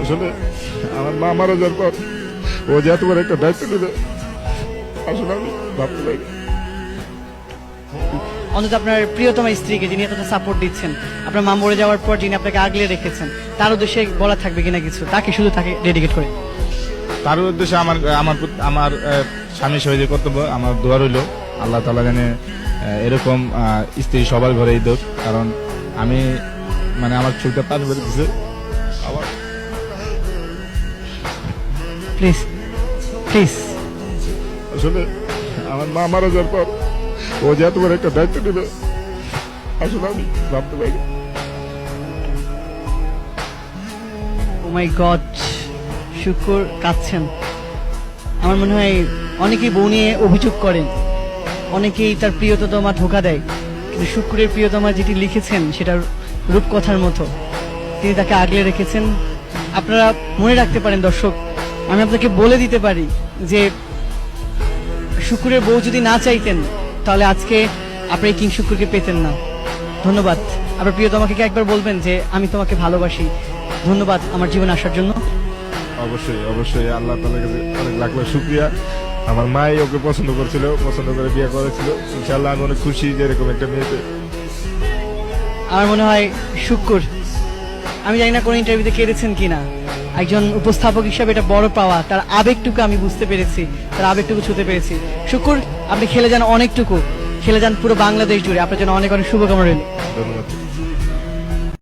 আসলে আমার মা মারা যাওয়ার পর ও যে এত বড় একটা দায়িত্ব নেবে আসলে আমি ভাবতে পারি। অন্তত আপনার প্রিয়তমা স্ত্রীকে যিনি এতটা সাপোর্ট দিচ্ছেন, আপনার মা মরে যাওয়ার পর যিনি আপনাকে আগলে রেখেছেন, তার উদ্দেশ্যে বলা থাকবে কিনা কিছু, তাকে শুধু তাকে ডেডিকেট করে। তার উদ্দেশ্যে আমার আমার আমার স্বামী সহিত কর্তব্য, আমার দোয়া রইল আল্লাহ তাআলা জানে এরকম স্ত্রী সবার ঘরেই দোষ। কারণ আমি মানে আমার চোখটা পানি বের দিছে আবার। Please please. আসলে আমার মা মারা যাওয়ার পর ও যে এত বড় একটা দায়িত্ব নেবে আসলে আমি ভাবতে পারি। ও মাই গড, শুকুর কাঁদছেন। আমার মনে হয় অনেকেই বউ নিয়ে অভিযোগ করেন, অনেকেই তার প্রিয়তমা ধোকা দেয়, কিন্তু শুক্রের প্রিয়তমা যেটি লিখেছেন সেটা রূপকথার মতো। তিনি তাকে আগলে রেখেছেন। আপনারা মনে রাখতে পারেন দর্শক, আমি আপনাকে বলে দিতে পারি যে শুক্রের বউ যদি না চাইতেন তাহলে আজকে আপনি কিং শুক্রকে পেতেন না। ধন্যবাদ। আপনার প্রিয়তমাকে কি একবার বলবেন যে আমি তোমাকে ভালোবাসি, ধন্যবাদ আমার জীবনে আসার জন্য। অবশ্যই অবশ্যই আল্লাহ তাআলার কাছে অনেক লাখ লাখ শুকরিয়া। আমার মাই ওকে পছন্দ করছিল, পছন্দ করে বিয়ে করেছিল। ইনশাআল্লাহ আমি অনেক খুশি যে এরকম একটা মেয়েতে। আমার মনে হয় শুক্র, আমি জানি না কোন ইন্টারভিউতে কেঁদেছেন কিনা, একজন উপস্থাপক হিসাবে এটা বড় পাওয়া। তার আবেগটুকু আমি বুঝতে পেরেছি, তার আবেগটুকু ছুঁতে পেরেছি। শুক্র, আপনি খেলে যান অনেকটুকু, খেলে যান পুরো বাংলাদেশ জুড়ে। আপনার জন্য অনেক অনেক শুভকামনা রইল। ধন্যবাদ।